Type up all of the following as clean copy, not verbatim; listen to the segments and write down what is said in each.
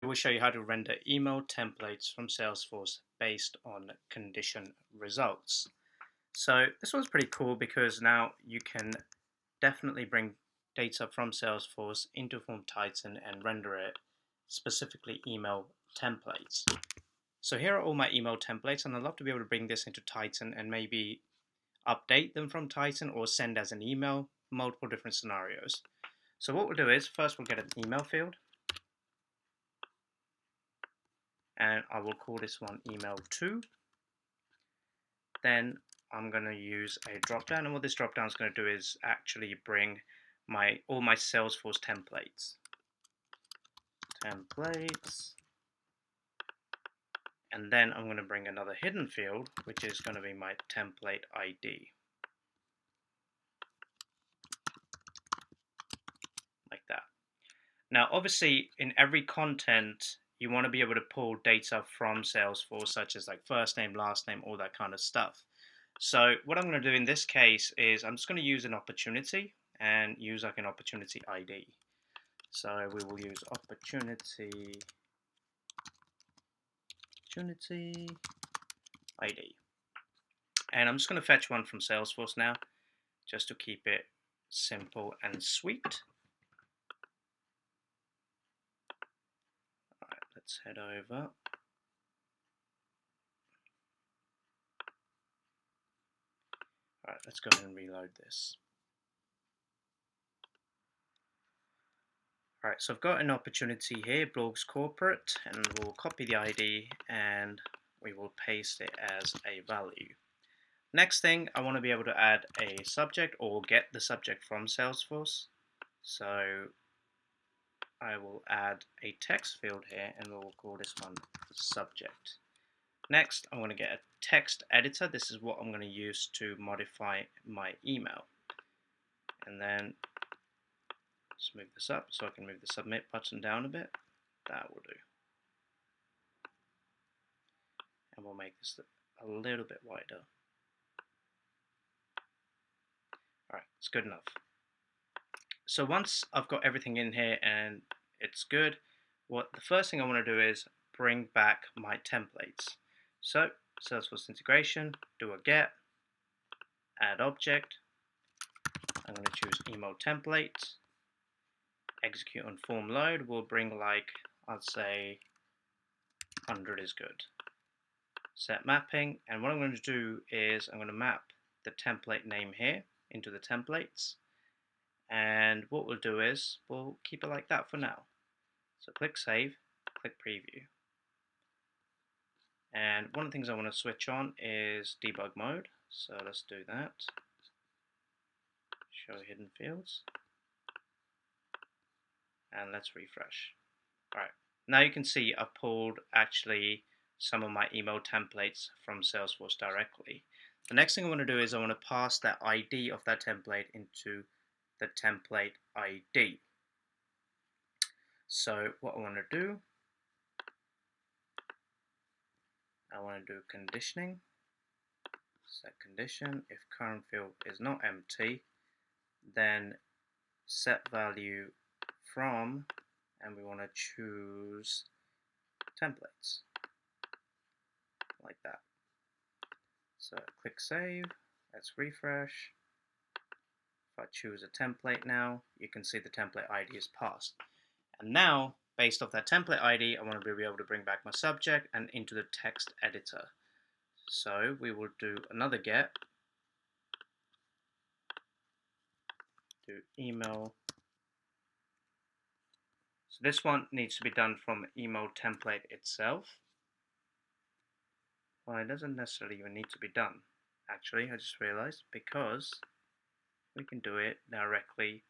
We'll show you how to render email templates from Salesforce based on condition results. So this one's pretty cool because now you can definitely bring data from Salesforce into Form Titan and render it specifically email templates. So here are all my email templates, and I'd love to be able to bring this into Titan and maybe update them from Titan or send as an email, multiple different scenarios. So what we'll do is first we'll get an email field, and I will call this one email 2. Then I'm going to use a drop down, and what this drop down is going to do is actually bring all my Salesforce templates, and then I'm going to bring another hidden field, which is going to be my template ID, like that. Now, obviously, in every content, you want to be able to pull data from Salesforce, such as like first name, last name, all that kind of stuff. So what I'm going to do in this case is I'm just going to use an opportunity and use like an opportunity ID. So we will use opportunity ID. And I'm just going to fetch one from Salesforce now, just to keep it simple and sweet. All right, let's head over. All right, let's go ahead and reload this. All right, so I've got an opportunity here, blogs corporate, and we'll copy the ID and we will paste it as a value. Next thing, I want to be able to add a subject or get the subject from Salesforce. So I will add a text field here and we'll call this one subject. Next, I'm going to get a text editor. This is what I'm going to use to modify my email. And then let's move this up so I can move the submit button down a bit. That will do. And we'll make this a little bit wider. Alright, it's good enough. So once I've got everything in here and it's good, the first thing I want to do is bring back my templates. So Salesforce integration, do a get, add object. I'm going to choose email template. Execute on form load. We'll bring like, I'd say 100 is good. Set mapping, and what I'm going to do is I'm going to map the template name here into the templates, and what we'll do is we'll keep it like that for now. So click save, click preview, and one of the things I want to switch on is debug mode, so let's do that. Show hidden fields, and let's refresh. Alright, now you can see I've pulled actually some of my email templates from Salesforce directly. The next thing I want to do is I want to pass that ID of that template into the template ID. So what I want to do, I want to do conditioning. Set condition, if current field is not empty, then set value from, and we want to choose templates, like that. So click save, let's refresh. If I choose a template now, you can see the template ID is passed. And now, based off that template ID, I want to be able to bring back my subject and into the text editor. So we will do another get, do email. So this one needs to be done from email template itself. Well, it doesn't necessarily even need to be done, actually, I just realized, because we can do it directly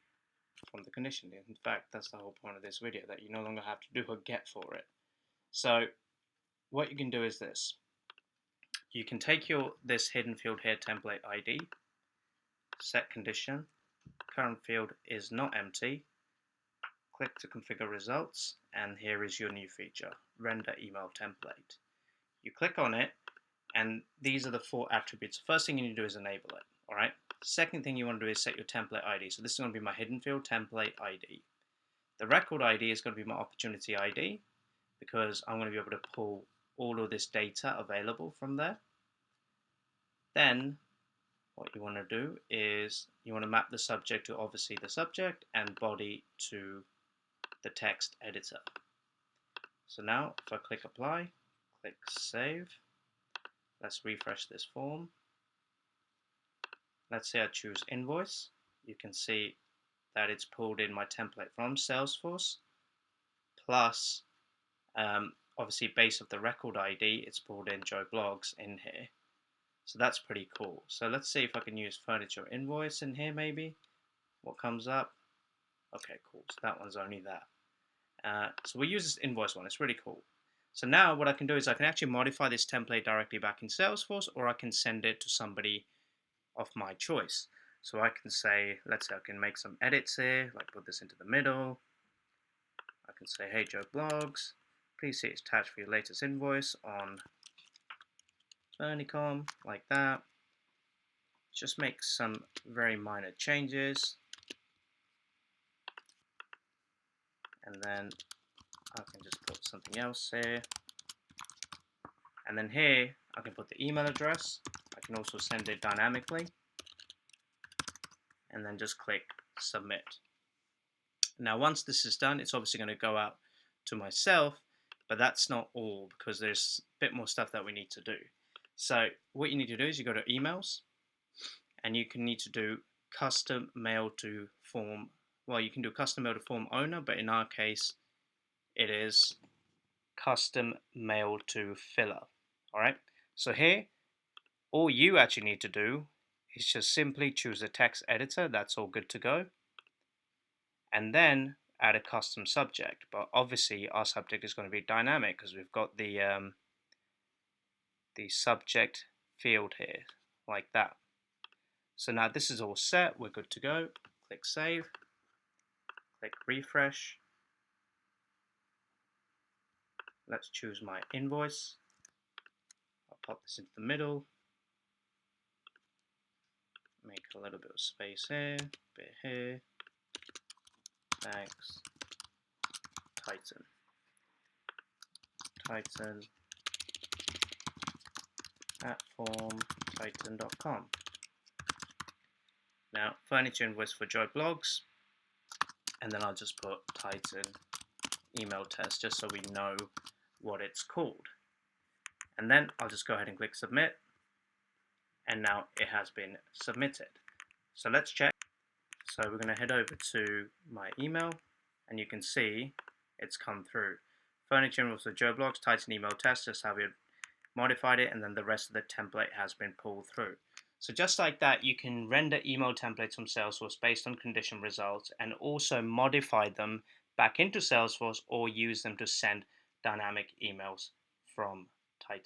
from the condition. In fact, that's the whole point of this video, that you no longer have to do a get for it. So what you can do is this. You can take this hidden field here, template ID, set condition, current field is not empty, click to configure results, and here is your new feature, render email template. You click on it, and these are the 4 attributes. First thing you need to do is enable it, all right? Second thing you want to do is set your template ID. So this is going to be my hidden field, template ID. The record ID is going to be my opportunity ID, because I'm going to be able to pull all of this data available from there. Then what you want to do is you want to map the subject to obviously the subject and body to the text editor. So now if I click apply, click save, let's refresh this form. Let's say I choose invoice. You can see that it's pulled in my template from Salesforce, plus obviously base of the record ID, it's pulled in Joe Blogs in here. So that's pretty cool. So let's see if I can use furniture invoice in here maybe. What comes up? Okay, cool. So that one's only that. So we use this invoice one. It's really cool. So now what I can do is I can actually modify this template directly back in Salesforce, or I can send it to somebody of my choice. So I can say, let's say I can make some edits here, like put this into the middle. I can say, hey Joe Blogs, please see attached for your latest invoice on Furnicom, like that. Just make some very minor changes. And then I can just put something else here. And then here, I can put the email address. I can also send it dynamically. And then just click submit. Now, once this is done, it's obviously going to go out to myself, but that's not all, because there's a bit more stuff that we need to do. So what you need to do is you go to emails, and you can need to do custom mail to form. Well, you can do custom mail to form owner, but in our case, it is custom mail to filler. All right. So here, all you actually need to do is just simply choose a text editor. That's all good to go. And then add a custom subject. But obviously, our subject is going to be dynamic because we've got the subject field here, like that. So now this is all set. We're good to go. Click save. Click refresh. Let's choose my invoice. I'll pop this into the middle. Make a little bit of space here, bit here. Thanks. Titan at formtitan.com. Now, furniture invoice for Joe Blogs, and then I'll just put Titan email test just so we know what it's called. And then I'll just go ahead and click submit, and now it has been submitted. So let's check. So we're going to head over to my email, and you can see it's come through. Furniture invoice for Joe Blogs, Titan email test, just how we modified it, and then the rest of the template has been pulled through. So just like that, you can render email templates from Salesforce based on condition results and also modify them back into Salesforce or use them to send dynamic emails from Titan.